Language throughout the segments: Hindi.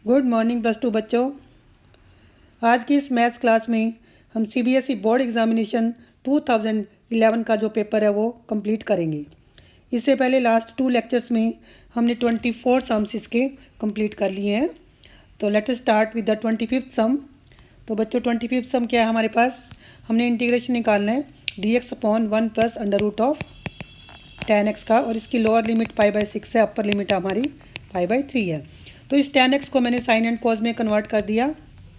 गुड मॉर्निंग प्लस टू बच्चों। आज की इस मैथ्स क्लास में हम सीबीएसई बोर्ड एग्जामिनेशन 2011 का जो पेपर है वो कंप्लीट करेंगे। इससे पहले लास्ट 2 लेक्चर्स में हमने 24 सम्स इसके कंप्लीट कर लिए हैं। तो let us start with the 25th सम। तो बच्चों 25th सम क्या है हमारे पास? हमने इंटीग्रेशन निकालना है dx upon 1 plus under root of 10x का, और इसकी लोअर लिमिट π/6 है, अपर लिमिट हमारी π/3 है। तो इस 10x को मैंने साइन एंड कॉज में कन्वर्ट कर दिया,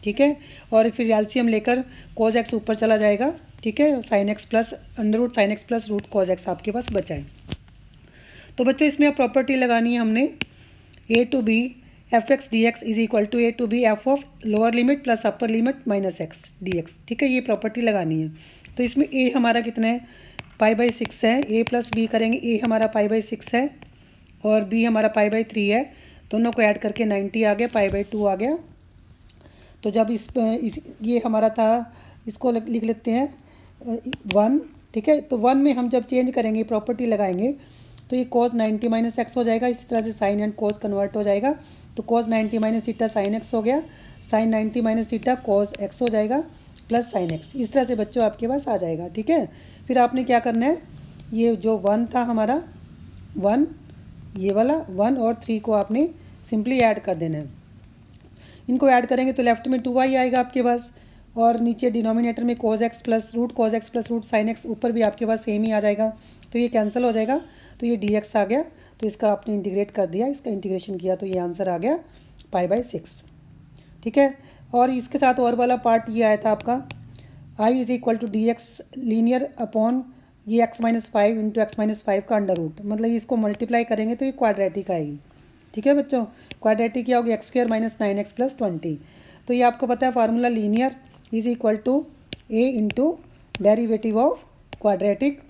ठीक है। और फिर एलसीएम लेकर cos x ऊपर चला जाएगा, ठीक है। Sine X plus under root sine X plus root cos x आपके पास बचा है। तो बच्चों इसमें अब प्रॉपर्टी लगानी है हमने a to B F X D X is equal to A to B F of lower limit plus upper limit minus X D X, ठीक है। ये प्रॉपर्टी लगानी है। तो इसमें a हमारा कितना है? π/6 है। a प्लस बी करेंगे, a हमारा π/6 है और b हमारा π/3 है। दोनों को ऐड करके 90 आ गया, π/2 आ गया। तो जब इस ये हमारा था, इसको लिख लेते हैं 1, ठीक है। तो 1 में हम जब चेंज करेंगे, प्रॉपर्टी लगाएंगे, तो ये cos 90 माइनस एक्स हो जाएगा। इस तरह से साइन एंड cos कन्वर्ट हो जाएगा। तो cos 90 minus theta sine X हो गया, sine 90 minus theta cos X हो जाएगा प्लस साइन एक्स। इस तरह से बच्चों आपके पास आ जाएगा, ठीक है। फिर आपने क्या करना है, ये जो 1 था हमारा 1, ये वाला 1 और 3 को आपने सिंपली ऐड कर देना है। इनको ऐड करेंगे तो लेफ्ट में 2y आएगा आपके पास, और नीचे डिनोमिनेटर में cos x plus root sine X, ऊपर भी आपके पास सेम ही आ जाएगा। तो ये कैंसिल हो जाएगा, तो ये dx आ गया। तो इसका आपने इंटीग्रेट कर दिया, इसका इंटीग्रेशन किया तो ये आंसर आ गया π/6, ठीक है। और इसके साथ और वाला पार्ट ये आया था आपका i is equal to D X linear upon ये x-5 इंटू x-5 का अंडर रूट, मतलब इसको मल्टीप्लाई करेंगे तो ये क्वाड्रेटिक आएगी, ठीक है बच्चों। क्वाड्रेटिक क्या होगी? x² minus 9x plus 20। तो ये आपको पता है formula linear is equal to a into derivative of quadratic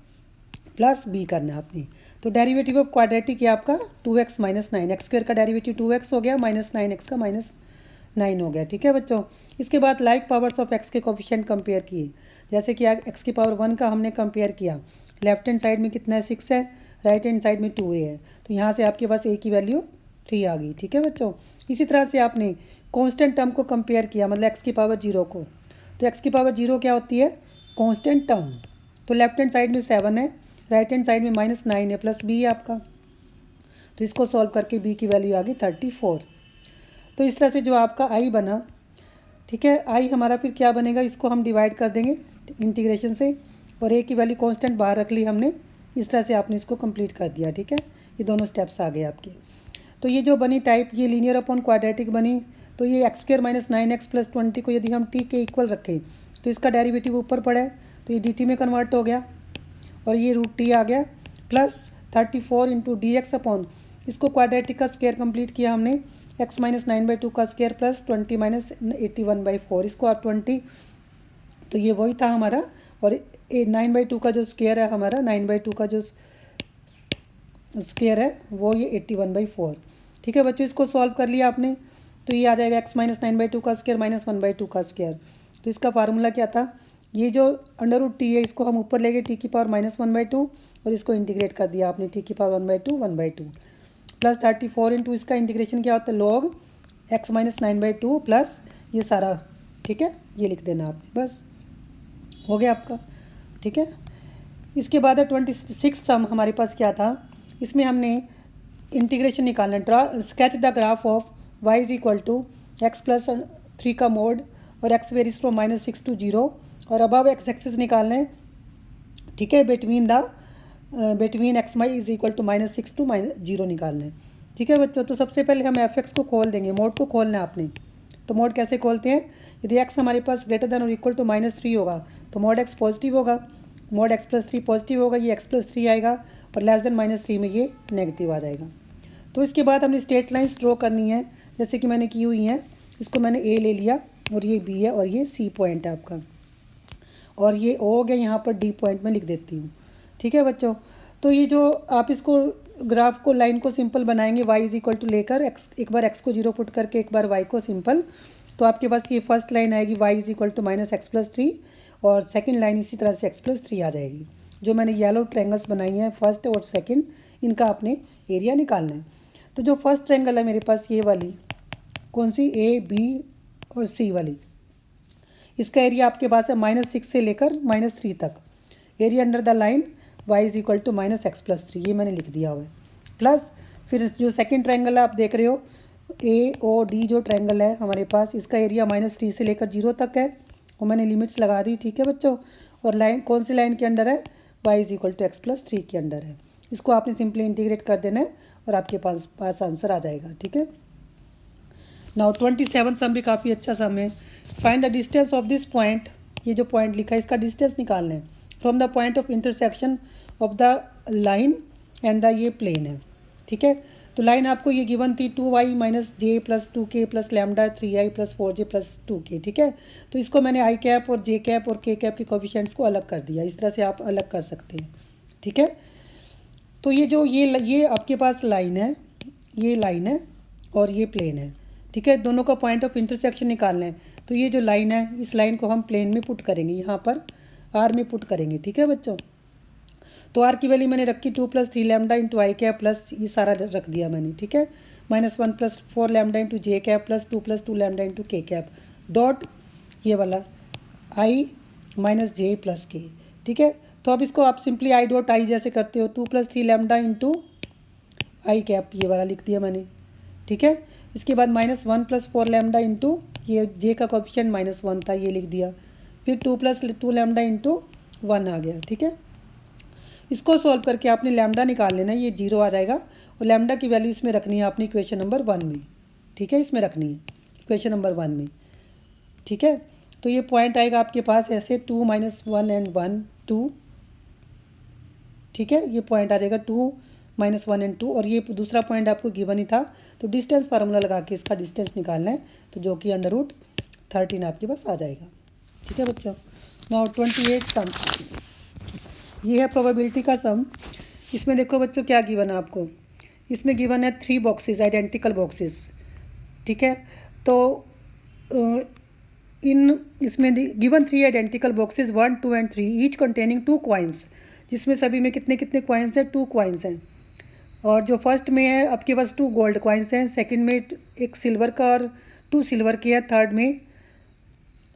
plus b करना है आपने। तो डेरिवेटिव ऑफ क्वाड्रेटिक ये आपका 2x माइनस 9, x² का डेरिवेटिव 2x हो गया, माइनस 9x का माइनस 9 हो गया, ठीक है बच्चों। इसके बाद लाइक पावर्स ऑफ x के कोफिशिएंट कंपेयर किए। जैसे कि x की पावर 1 का हमने कंपेयर किया, लेफ्ट हैंड साइड में कितना है? 6 है, राइट हैंड साइड में 2a है। तो यहाँ से आपके पास a की वैल्यू 3 आ गई, ठीक है बच्चों। इसी तरह से आपने कांस्टेंट टर्म को कंपेयर किया, मतलब x की पावर 0 को। तो x की पावर 0 क्या होती है? Constant term. तो लेफ्ट हैंड साइड में 7 है, राइट हैंड साइड में माइनस 9 है, प्लस b है आपका। तो इसको सॉल्व करके b की वैल्यू आ गई 34। तो इस तरह से जो आपका i बना, ठीक है, i हमारा फिर क्या बनेगा? इसको हम डिवाइड कर देंगे इंटीग्रेशन से, और a की वैल्यू कांस्टेंट बाहर रख ली हमने। इस तरह से आपने इसको कंप्लीट कर दिया, ठीक है। ये दोनों स्टेप्स आ गए आपके। तो ये जो बनी टाइप, ये लीनियर अपॉन क्वाड्रेटिक बनी। तो ये x² माइनस 9x प्लस 20 को यदि हम t के इक्वल रखें तो इसका डेरिवेटिव ऊपर पड़ा है, तो ये dt में कन्वर्ट हो गया, और ये रूट t आ गया, plus 34 into D x upon, इसको क्वाड्रेटिक का स्क्वायर कंप्लीट किया हमने, x माइनस 9/2 का स्क्वायर प्लस 20 माइनस 81/4, इसको आप 20, तो ये वही था हमारा। और 9/2 का जो स्क्वायर है हमारा, 9/2 का जो स्क्वायर है वो ये 81/4, ठीक है बच्चों। इसको सॉल्व कर लिया आपने, तो ये आ जाएगा x माइनस 9/2 का स्क्वायर माइनस 1/2 का स्क्वायर। तो इसका फार्मूला क्या था? ये जो अंडर रूट टी है, इसको हम ऊपर ले गए t की पावर माइनस 1/2, और इसको इंटीग्रेट कर दिया आपने t की पावर 1/2 प्लस 34 इंटू, इसका इंटीग्रेशन क्या होता है? लॉग x माइनस 9/2 प्लस ये सारा, ठीक है, ये लिख देना आपने, बस हो गया आपका, ठीक है। इसके बाद है 26 सम हमारे पास क्या था? इसमें हमने इंटीग्रेशन निकालना है। Draw sketch the graph of y is equal to X plus 3 का मोड, और x वेरीज फ्रॉम -6 to 0, और अबव x एक्सिस निकालना है, ठीक है। Between X Y is equal to -6 to -0 निकालना है, ठीक है बच्चों। तो सबसे पहले हम f(x) को खोल देंगे, मोड को खोलना है आपने। तो मोड कैसे खोलते हैं? यदि x हमारे पास ग्रेटर देन और इक्वल टू -3 होगा तो मोड x पॉजिटिव होगा, मोड x प्लस 3 पॉजिटिव होगा, ये x प्लस 3 आएगा, और लेस देन -3 में ये नेगेटिव आ जाएगा। तो इसके बाद हमने स्ट्रेट लाइन्स ड्रॉ करनी है, जैसे कि मैंने की हुई हैं। इसको मैंने a ले लिया, और ये b है, और ये c पॉइंट है आपका, और ये o हो गया, यहाँ पर d पॉइंट में लिख देती हूँ, ठीक है बच्चों। तो ये जो आप इसको ग्राफ को, लाइन को सिंपल बनाएंगे, y इज इक्वल टू लेकर x, एक बार x को 0 पुट करके एक बार y को सिंपल, तो आपके पास ये फर्स्ट लाइन आएगी y is equal to -x plus 3, और सेकंड लाइन इसी तरह से x प्लस 3 आ जाएगी। जो मैंने येलो ट्रायंगल्स बनाई हैं फर्स्ट और सेकंड, इनका आपने एरिया निकालना है। तो जो फर्स्ट ट्रायंगल है मेरे पास, ये वाली, कौन सी, ए बी और सी वाली। इसका एरिया आपके पास है -6 से लेकर -3 तक। Area under the line y is equal to -x+3, ये मैंने लिख दिया हुआ है। प्लस फिर जो सेकंड ट्रायंगल है आप देख रहे हो, ए ओ डी जो ट्रायंगल है हमारे पास, इसका एरिया -3 से लेकर 0 तक है और मैंने लिमिट्स लगा दी, ठीक है बच्चों। और लाइन कौन सी लाइन के अंडर है, y is equal to x+3 के अंडर है। इसको आपने सिंपली इंटीग्रेट कर देना है और आपके पास आंसर आ जाएगा, ठीक है। नाउ 27 सम भी काफ़ी अच्छा सम है। Find the distance of this point, ये जो पॉइंट लिखा है इसका डिस्टेंस निकालना है from the point of intersection of the line and the ये प्लेन है, ठीक है। तो लाइन आपको ये गिवन थी 2y - j + 2k + lambda 3i + 4j + 2k, ठीक है। तो इसको मैंने i कैप और j कैप और k कैप के कोफिशिएंट्स को अलग कर दिया। इस तरह से आप अलग कर सकते हैं, ठीक है। तो ये आपके पास लाइन है, ये लाइन है और ये प्लेन है, ठीक है। दोनों का पॉइंट ऑफ इंटरसेक्शन निकालना है। तो ये जो लाइन है, इस लाइन को हम प्लेन में पुट करेंगे, यहाँ पर आर में पुट करेंगे, ठीक है बच्चों। तो आर की वैल्यू मैंने रखी 2 + 3 लैम्डा इंटू आई कैप प्लस ये सारा रख दिया मैंने, ठीक है। -1 + 4 लैम्डा इंटू जे कैप प्लस 2 + 2 लैम्डा इंटू के कैप डॉट ये वाला आई - j + k, ठीक है। तो अब इसको आप सिंपली आई डॉट आई जैसे करते हो, 2 + 3 लैम्डा इंटू आई कैप ये वाला लिख दिया मैंने, ठीक है। इसके बाद -1 + 4 लैम्डा इंटू ये जे का कोफिशिएंट -1 था, ये लिख दिया। फिर 2 + 2 लैम्डा इंटू 1 आ गया, ठीक है। इसको सॉल्व करके आपने लैम्डा निकाल लेना है, ये 0 आ जाएगा और लैम्डा की वैल्यू इसमें रखनी है आपने इक्वेशन नंबर 1 में, ठीक है। इसमें रखनी है इक्वेशन नंबर 1 में, ठीक है। तो ये पॉइंट आएगा आपके पास ऐसे 2 - 1 एंड 1 2, ठीक है। ये पॉइंट आ जाएगा 2 - 1 एंड 2 और ये दूसरा पॉइंट आपको गिवन ही था। तो डिस्टेंस फार्मूला लगा के इसका डिस्टेंस निकालना है, तो जो कि √13 आपके पास आ जाएगा, ठीक है बच्चों। नाउ 28 सम, ये है प्रोबेबिलिटी का सम। इसमें देखो बच्चों क्या गिवन है आपको, इसमें गिवन है 3 बॉक्सेस, आइडेंटिकल बॉक्सेस, ठीक है। तो इसमें given 3 identical boxes 1 2 and 3 each containing 2 coins, जिसमें सभी में कितने कितने कॉइन्स हैं, 2 कॉइन्स हैं। और जो फर्स्ट में है आपके पास 2 गोल्ड कॉइन्स हैं, सेकंड में एक सिल्वर का और 2 सिल्वर के है, थर्ड में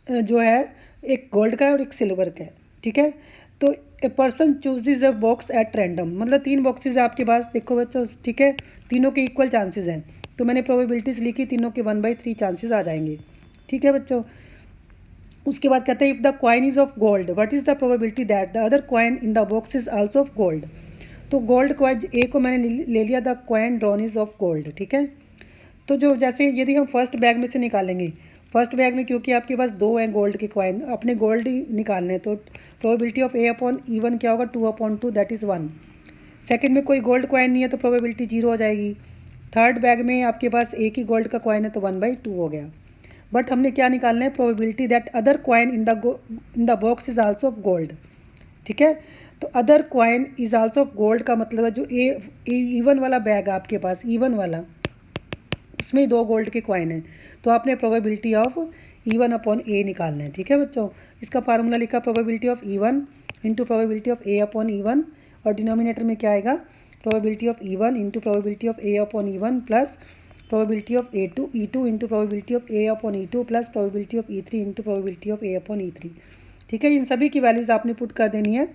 जो है एक गोल्ड का है और एक सिल्वर का है, ठीक है। तो a person chooses a box at random, मतलब 3 बॉक्सेस आपके पास, देखो बच्चों, ठीक है। तीनों के इक्वल चांसेस हैं, तो मैंने प्रोबेबिलिटीज़ लिखी, तीनों के 1/3 चांसेस आ जाएंगे, ठीक है बच्चों। उसके बाद कहते हैं if the coin is of gold what is the probability that the other coin in the box is also of gold. तो गोल्ड कॉइन ए को मैंने ले लिया, the coin drawn is of gold, ठीक है। तो जो जैसे यदि हम फर्स्ट बैग में से निकालेंगे, फर्स्ट बैग में क्योंकि आपके पास 2 हैं गोल्ड के कॉइन, अपने गोल्ड ही निकालने हैं, तो प्रोबेबिलिटी ऑफ A/E1 क्या होगा, 2/2 दैट इज़ 1। सेकंड में कोई गोल्ड कॉइन नहीं है तो प्रोबेबिलिटी 0 हो जाएगी। थर्ड बैग में आपके पास एक ही गोल्ड का कॉइन है तो 1/2 हो गया। बट हमने क्या निकालना है, probability that other coin in the box is also of gold, ठीक है। तो other coin is also of gold का मतलब है जो इवन वाला बैग है आपके पास, इवन वाला, उसमें 2 गोल्ड के कॉइन हैं, तो आपने प्रोबेबिलिटी ऑफ E1/A निकालना है, ठीक है बच्चों। इसका फार्मूला लिखा probability of E1 into probability of A/E1 और डिनोमिनेटर में क्या आएगा, probability of E1 into probability of A/E1 plus probability of E2 into probability of A/E2 plus probability of E3 into probability of A/E3, ठीक है। इन सभी की वैल्यूज़ आपने पुट कर देनी है।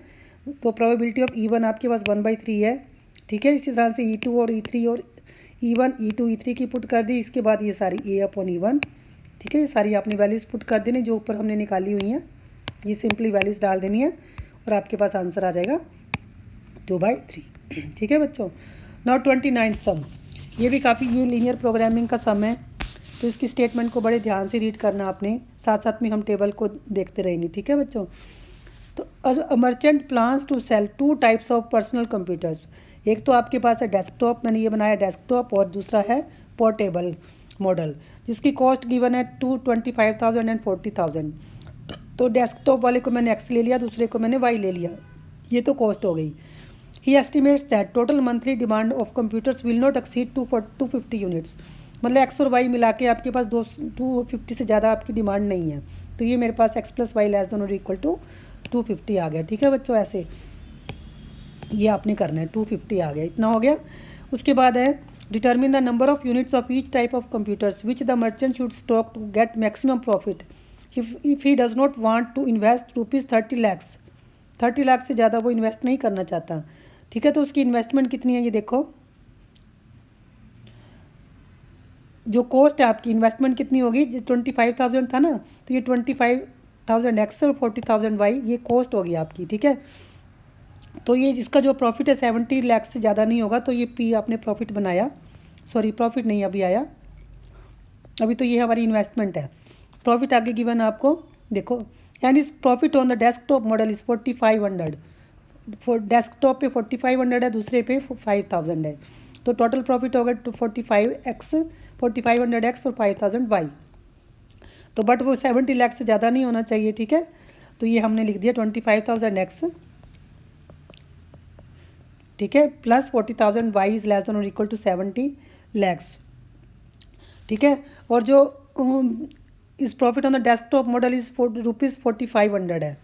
तो प्रोबेबिलिटी ऑफ E1 आपके पास 1/3 है, ठीक है। इसी तरह से E2 और E3 और E1 E2 E3 की पुट कर दी। इसके बाद ये सारी A/E1, ठीक है। ये सारी आपने वैल्यूज़ पुट कर देनी जो ऊपर हमने निकाली हुई हैं, ये सिंपली वैल्यूज़ डाल देनी है और आपके पास आंसर आ जाएगा 2/3, ठीक है बच्चों। नाउ 29 सम, ये भी काफ़ी, ये लीनियर प्रोग्रामिंग का सम है, तो इसकी स्टेटमेंट को बड़े ध्यान से रीड करना आपने, साथ साथ में हम टेबल को देखते रहेंगे, ठीक है बच्चों। तो a merchant plans to sell 2 types of personal computers, एक तो आपके पास है डेस्कटॉप, मैंने ये बनाया डेस्कटॉप, और दूसरा है पोर्टेबल मॉडल, जिसकी कॉस्ट गिवन है 25,000 एंड 40,000। तो डेस्कटॉप वाले को मैंने एक्स ले लिया, दूसरे को मैंने वाई ले लिया, ये तो कॉस्ट हो गई। He estimates that total monthly demand of computers will not exceed 250 units, मतलब एक्स और वाई मिला के आपके पास 250 से ज़्यादा आपकी डिमांड नहीं है। तो ये मेरे पास x + y <= 250 आ गया, ठीक है बच्चों। ऐसे ये आपने करना है, 250 आ गया, इतना हो गया। उसके बाद है determine the number of units of each type of computers which the merchant should stock to get maximum profit if he does not want to invest ₹30 lakh. 30 lakh से ज़्यादा वो इन्वेस्ट नहीं करना चाहता, ठीक है। तो उसकी इन्वेस्टमेंट कितनी है ये देखो, जो कॉस्ट है आपकी इन्वेस्टमेंट कितनी होगी, 25,000 था ना, तो ये 25,000 एक्स और 40,000 वाई ये कॉस्ट होगी आपकी, ठीक है। तो ये जिसका जो प्रॉफिट है 70 लाख से ज़्यादा नहीं होगा, तो ये पी आपने प्रॉफिट बनाया, सॉरी प्रॉफिट नहीं अभी आया, अभी तो ये हमारी इन्वेस्टमेंट है। प्रॉफिट आगे गिवन आपको देखो, एंड इस profit on the desktop model is 4500, desktop पे 4500 है, दूसरे पे 5000 है, तो टोटल प्रॉफिट होगा 4500x और 5000 वाई। तो बट वो 70 लाख से ज़्यादा नहीं होना चाहिए, ठीक है। तो ये हमने लिख दिया 25,000x, ठीक है, plus 40,000 Y is less than और इक्वल टू 70 लैक्स, ठीक है। और जो इस profit on the desktop model is ₹4500 है,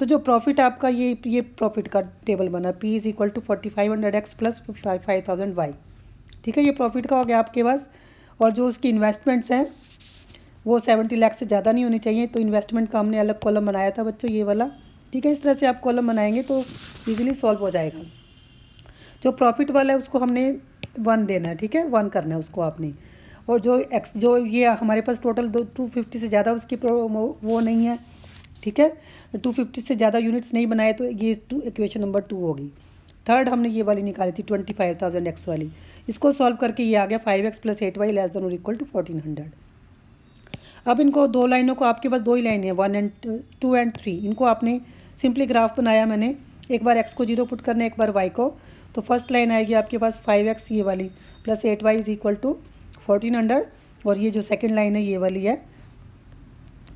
तो जो प्रॉफिट आपका ये प्रॉफिट का टेबल बना, P is equal to 4500x plus 5000 Y, ठीक है। ये प्रॉफिट का हो गया आपके पास। और जो उसकी इन्वेस्टमेंट्स हैं वो 70 लाख से ज़्यादा नहीं होनी चाहिए, तो इन्वेस्टमेंट का हमने अलग कॉलम बनाया था बच्चों, ये वाला, ठीक है। इस तरह से आप कॉलम बनाएंगे तो इजीली सॉल्व हो जाएगा। जो प्रॉफिट वाला है उसको हमने 1 देना है, ठीक है, 1 करना है उसको आपने। और जो ये हमारे पास टोटल 250 से ज़्यादा उसकी वो नहीं है, ठीक है, 250 से ज़्यादा यूनिट्स नहीं बनाए, तो ये इक्वेशन नंबर 2 होगी। थर्ड हमने ये वाली निकाली थी 25,000x वाली, इसको सॉल्व करके ये आ गया 5x plus 8y less than और इक्वल टू 1400। अब इनको दो लाइनों को, आपके पास दो ही लाइन है 2 एंड 3, इनको आपने सिंपली ग्राफ बनाया मैंने, एक बार x को 0 पुट करना है, एक बार y को। तो फर्स्ट लाइन आएगी आपके पास 5x ये वाली plus 8y is equal to 1400, और ये जो सेकेंड लाइन है ये वाली है,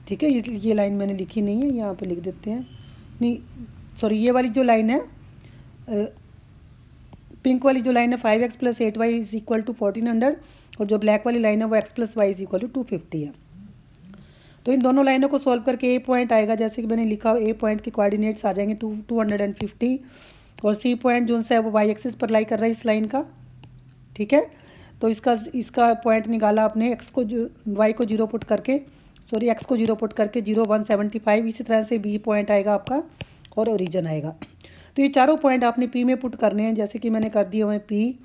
ठीक है। ये लाइन मैंने लिखी नहीं है, यहाँ पे लिख देते हैं, नहीं सॉरी, ये वाली जो लाइन है पिंक वाली जो लाइन है 5x plus 8y is equal to 1400, और जो ब्लैक वाली लाइन है वो x plus Y is equal to 250 है। तो इन दोनों लाइनों को सॉल्व करके ए पॉइंट आएगा, जैसे कि मैंने लिखा, ए पॉइंट के कोऑर्डिनेट्स आ जाएंगे 250, और सी पॉइंट जो है वो वाई एक्सिस पर लाई कर रहा है इस लाइन का, ठीक है। तो इसका पॉइंट निकाला आपने, एक्स को वाई को 0 पुट करके, सॉरी एक्स को 0 पुट करके 0 175, इसी तरह से बी पॉइंट आएगा आपका और ओरिजिन आएगा। तो ये चारों पॉइंट आपने पी में पुट करने हैं, जैसे कि मैंने कर दिए हुए पी,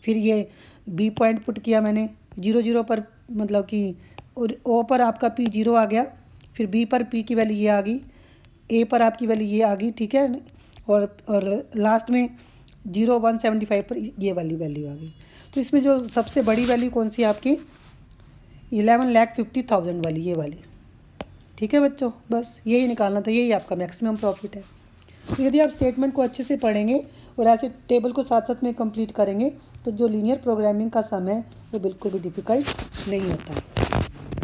फिर ये बी पॉइंट पुट किया मैंने 0 0 पर, मतलब कि और ओ पर आपका पी 0 आ गया, फिर बी पर पी की वैल्यू ये आ गई, ए पर आपकी वैल्यू ये आ गई, ठीक है, और लास्ट में 0 175 पर ये वाली वैल्यू आ गई। तो इसमें जो सबसे बड़ी वैल्यू कौन सी है आपकी, 11,50,000 वाली, ये वाली, ठीक है बच्चों। बस यही निकालना था, यही आपका मैक्सिमम प्रॉफिट है। तो यदि आप स्टेटमेंट को अच्छे से पढ़ेंगे और ऐसे टेबल को साथ साथ में कंप्लीट करेंगे तो जो लीनियर प्रोग्रामिंग का सम है वो बिल्कुल भी डिफ़िकल्ट नहीं होता,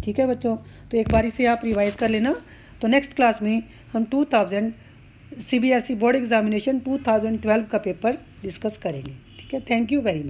ठीक है बच्चों। तो एक बार इसे आप रिवाइज़ कर लेना। तो नेक्स्ट क्लास में हम 2000 CBSE बोर्ड एग्जामिनेशन 2012 का पेपर डिस्कस करेंगे, ठीक है। Thank you very much.